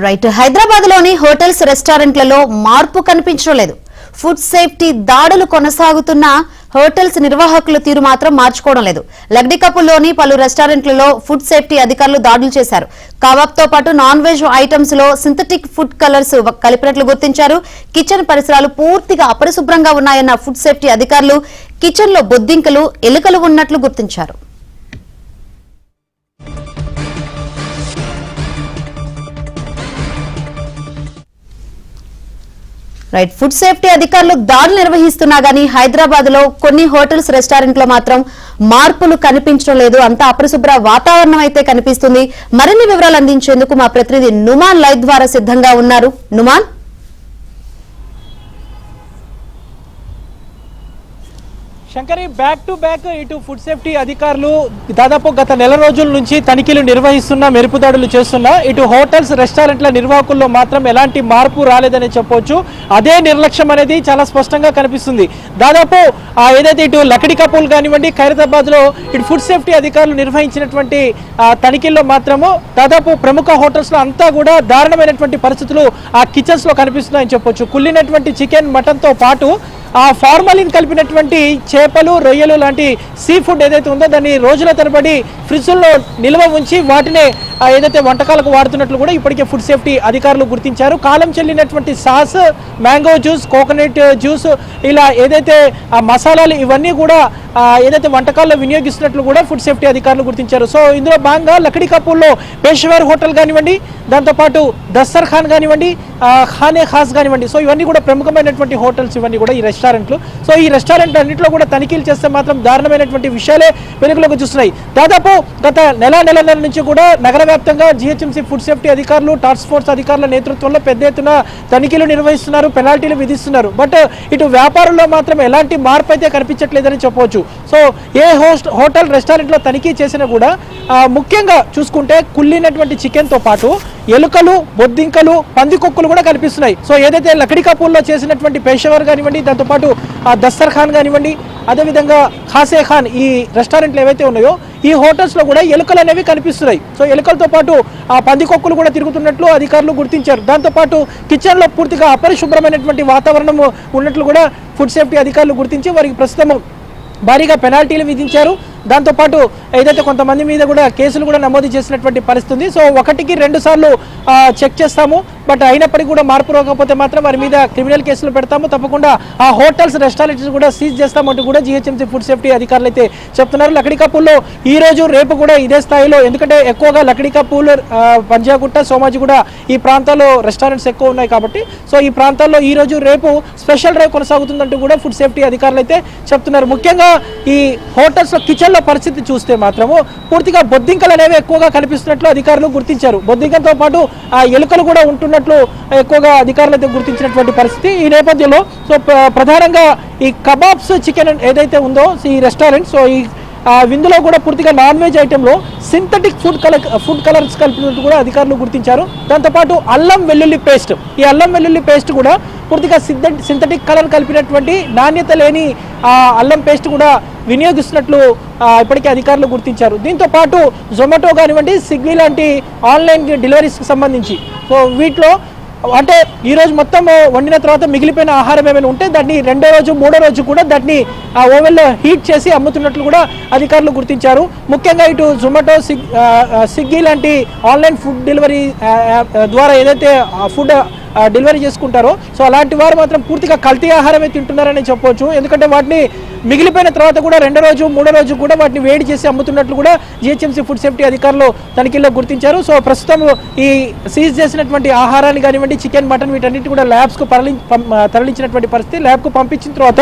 Right. Hyderabad లోని hotels రెస్టారెంట్లలో మార్పు కనిపించడం లేదు. ఫుడ్ సేఫ్టీ దాడులు కొనసాగుతున్న హోటల్స్ నిర్వాహకుల తీరు మాత్రం మార్చుకోవడం లేదు. లగ్డికపుల్లోని పలు రెస్టారెంట్లలో ఫుడ్ సేఫ్టీ అధికారులు దాడులు చేశారు. కబాబ్ తో పాటు నాన్ వెజ్ ఐటమ్స్ లో సింథటిక్ ఫుడ్ కలర్స్ కలిపినట్లు గుర్తించారు. కిచెన్ పరిసరాలు పూర్తిగా అపరిశుభ్రంగా ఉన్నాయన్న ఫుడ్ సేఫ్టీ అధికారులు కిచెన్ లో బొద్దింకలు, ఎలుకలు ఉన్నట్లు గుర్తించారు. రైట్. ఫుడ్ సేఫ్టీ అధికారులు దాడులు నిర్వహిస్తున్నా గానీ హైదరాబాద్ లో కొన్ని హోటల్స్ రెస్టారెంట్ లో మాత్రం మార్పులు కనిపించడం లేదు. అంతా అపరిశుభ్ర వాతావరణం అయితే కనిపిస్తుంది. మరిన్ని వివరాలు అందించేందుకు మా ప్రతినిధి నుమాన్ లైవ్ ద్వారా సిద్ధంగా ఉన్నారు. Numan, Shankari, back to back ఇటు ఫుడ్ సేఫ్టీ అధికారులు దాదాపు గత నెల రోజుల నుంచి తనిఖీలు నిర్వహిస్తున్నా, మెరుపు దాడులు చేస్తున్నా ఇటు హోటల్స్ రెస్టారెంట్ల నిర్వాహకుల్లో మాత్రం ఎలాంటి మార్పు రాలేదని చెప్పొచ్చు. అదే నిర్లక్ష్యం అనేది చాలా స్పష్టంగా కనిపిస్తుంది. దాదాపు ఏదైతే ఇటు లకడి కపూల్ కానివ్వండి, ఖైరతాబాద్ లో ఇటు ఫుడ్ సేఫ్టీ అధికారులు నిర్వహించినటువంటి తనిఖీల్లో మాత్రము దాదాపు ప్రముఖ హోటల్స్ లో అంతా కూడా దారుణమైనటువంటి పరిస్థితులు ఆ కిచెన్స్ లో కనిపిస్తున్నాయని చెప్పొచ్చు. కుళ్ళినటువంటి చికెన్, మటన్ తో పాటు ఆ ఫార్మలిన్ కలిపినటువంటి చేపలు, రొయ్యలు లాంటి సీ ఫుడ్ ఏదైతే ఉందో దాన్ని రోజుల తరబడి ఫ్రిడ్జ్లో నిల్వ ఉంచి వాటినే ఏదైతే వంటకాలకు వాడుతున్నట్లు కూడా ఇప్పటికే ఫుడ్ సేఫ్టీ అధికారులు గుర్తించారు. కాలం చెల్లినటువంటి sauce, mango juice, coconut juice, ఇలా ఏదైతే మసాలాలు ఇవన్నీ కూడా ఏదైతే వంటకాల్లో వినియోగిస్తున్నట్లు కూడా ఫుడ్ సేఫ్టీ అధికారులు గుర్తించారు. సో ఇందులో భాగంగా లకడి కపూర్లో పేషేవర్ హోటల్ కానివ్వండి, దాంతోపాటు దస్తర్ ఖాన్ కానివ్వండి, ఖానే ఖాస్ కానివ్వండి, సో ఇవన్నీ కూడా ప్రముఖమైనటువంటి హోటల్స్, ఇవన్నీ కూడా ఈ రెస్టారెంట్లు. సో ఈ రెస్టారెంట్ అన్నింటిలో కూడా తనిఖీలు చేస్తే మాత్రం దారుణమైనటువంటి విషయాలే వెలుగులోకి చూస్తున్నాయి. దాదాపు గత నెల నుంచి కూడా నగర వ్యాప్తంగా జిహెచ్ఎంసీ ఫుడ్ సేఫ్టీ అధికారులు, టాస్క్ ఫోర్స్ అధికారుల నేతృత్వంలో పెద్ద ఎత్తున తనిఖీలు నిర్వహిస్తున్నారు, పెనాల్టీలు విధిస్తున్నారు. బట్ ఇటు వ్యాపారంలో మాత్రం ఎలాంటి మార్పు అయితే కనిపించట్లేదని చెప్పవచ్చు. సో ఏ హోటల్ రెస్టారెంట్లో తనిఖీ చేసినా కూడా ముఖ్యంగా చూసుకుంటే కుళ్ళినటువంటి చికెన్తో పాటు ఎలుకలు, బొద్దింకలు, పందికొక్కులు కూడా కనిపిస్తున్నాయి. సో ఏదైతే లకడి కపూర్లో చేసినటువంటి పేషేవర్ కానివ్వండి, దాంతోపాటు దస్తర్ ఖాన్ కానివ్వండి, అదేవిధంగా ఖాసే ఖాన్, ఈ రెస్టారెంట్లు ఏవైతే ఉన్నాయో ఈ హోటల్స్లో కూడా ఎలుకలు అనేవి కనిపిస్తున్నాయి. సో ఎలుకలతో పాటు ఆ పందికొక్కులు కూడా తిరుగుతున్నట్లు అధికారులు గుర్తించారు. దాంతోపాటు కిచెన్లో పూర్తిగా అపరిశుభ్రమైనటువంటి వాతావరణం ఉన్నట్లు కూడా ఫుడ్ సేఫ్టీ అధికారులు గుర్తించి వారికి ప్రస్తుతం భారీగా పెనాల్టీలు విధించారు. దాంతోపాటు ఏదైతే కొంతమంది మీద కూడా కేసులు కూడా నమోదు చేసినటువంటి పరిస్థితి. సో 1-2 సార్లు చెక్ చేస్తాము, బట్ అయినప్పటికీ కూడా మార్పు రాకపోతే మాత్రం వారి మీద క్రిమినల్ కేసులు పెడతాము, తప్పకుండా ఆ హోటల్స్, రెస్టారెంట్స్ కూడా సీజ్ చేస్తామంటూ కూడా జిహెచ్ఎంసీ ఫుడ్ సేఫ్టీ అధికారులు అయితే చెప్తున్నారు. లకడి కపూర్లో ఈ రోజు రేపు కూడా ఇదే స్థాయిలో, ఎందుకంటే ఎక్కువగా లకడి కపూర్, పంజాగుట్ట, సోమాజిగూడ ఈ ప్రాంతాల్లో రెస్టారెంట్స్ ఎక్కువ ఉన్నాయి కాబట్టి సో ఈ ప్రాంతాల్లో ఈ రోజు రేపు స్పెషల్ డ్రైవ్ కొనసాగుతుందంటూ కూడా ఫుడ్ సేఫ్టీ అధికారులు అయితే చెప్తున్నారు. ముఖ్యంగా ఈ హోటల్స్లో కిచెన్లో పరిస్థితి చూస్తే మాత్రము పూర్తిగా బొద్దింకలు అనేవి ఎక్కువగా కనిపిస్తున్నట్లు అధికారులు గుర్తించారు. బొద్దింకలతో పాటు ఆ ఎలుకలు కూడా ఉంటున్నట్లు ఎక్కువగా అధికారులు అయితే గుర్తించినటువంటి పరిస్థితి. ఈ నేపథ్యంలో సో ప్రధానంగా ఈ కబాబ్స్, చికెన్ ఏదైతే ఉందో ఈ రెస్టారెంట్, సో ఈ విందులో కూడా పూర్తిగా నాన్ వెజ్ ఐటెంలో సింథటిక్ ఫుడ్ కలర్స్ కలిపినట్టు కూడా అధికారులు గుర్తించారు. దాంతోపాటు అల్లం వెల్లుల్లి పేస్ట్, ఈ అల్లం వెల్లుల్లి పేస్ట్ కూడా పూర్తిగా సింథటిక్ కలర్ కలిపినటువంటి నాణ్యత లేని అల్లం పేస్ట్ కూడా వినియోగిస్తున్నట్లు ఇప్పటికే అధికారులు గుర్తించారు. దీంతో పాటు జొమాటో కానివ్వండి, స్విగ్గీ లాంటి ఆన్లైన్ డెలివరీస్కి సంబంధించి సో వీటిలో అంటే ఈరోజు మొత్తం వండిన తర్వాత మిగిలిపోయిన ఆహారం ఏమైనా ఉంటే దాన్ని 2వ రోజు, 3వ రోజు కూడా దాన్ని ఓవెన్లో హీట్ చేసి అమ్ముతున్నట్లు కూడా అధికారులు గుర్తించారు. ముఖ్యంగా ఇటు జొమాటో, స్విగ్గీ లాంటి ఆన్లైన్ ఫుడ్ డెలివరీ ద్వారా ఏదైతే ఫుడ్ డెలివరీ చేసుకుంటారో సో అలాంటి వారు మాత్రం పూర్తిగా కల్తీ ఆహారమే తింటున్నారని చెప్పవచ్చు. ఎందుకంటే వాటిని మిగిలిపోయిన తర్వాత కూడా 2వ రోజు, 3వ రోజు కూడా వాటిని వేడి చేసి అమ్ముతున్నట్లు కూడా జిహెచ్ఎంసీ ఫుడ్ సేఫ్టీ అధికారులు తనిఖీల్లో గుర్తించారు. సో ప్రస్తుతం ఈ సీజ్ చేసినటువంటి ఆహారాన్ని కానివ్వండి, చికెన్, మటన్ వీటన్నిటి కూడా ల్యాబ్స్కు తరలించినటువంటి పరిస్థితి. ల్యాబ్కు పంపించిన తర్వాత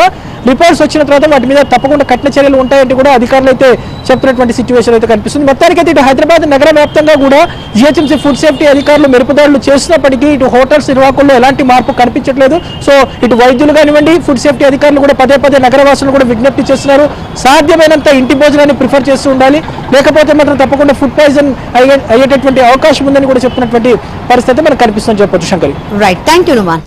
రిపోర్ట్స్ వచ్చిన తర్వాత వాటి మీద తప్పకుండా కఠిన చర్యలు ఉంటాయంటే కూడా అధికారులు అయితే చెప్తున్నటువంటి సిచ్యువేషన్ అయితే కనిపిస్తుంది. మొత్తానికైతే ఇటు హైదరాబాద్ నగర వ్యాప్తంగా కూడా జిహెచ్ఎంసీ ఫుడ్ సేఫ్టీ అధికారులు మెరుపుదాడులు చేస్తున్నప్పటికీ ఇటు హోటల్స్ నిర్వాహకుల్లో ఎలాంటి మార్పు కనిపించట్లేదు. సో ఇటు వైద్యులు కానివ్వండి, ఫుడ్ సేఫ్టీ అధికారులు కూడా పదే నగరవాసులు కూడా విజ్ఞప్తి చేస్తున్నారు. సాధ్యమైనంత ఇంటి భోజనాన్ని ప్రిఫర్ చేస్తూ ఉండాలి, లేకపోతే మాత్రం తప్పకుండా ఫుడ్ పాయిజన్ అయ్యేటటువంటి అవకాశం ఉందని కూడా చెప్తున్నటువంటి పరిస్థితి మనకు కనిపిస్తుందని చెప్పొచ్చు. Shankari, right. Thank you Numan.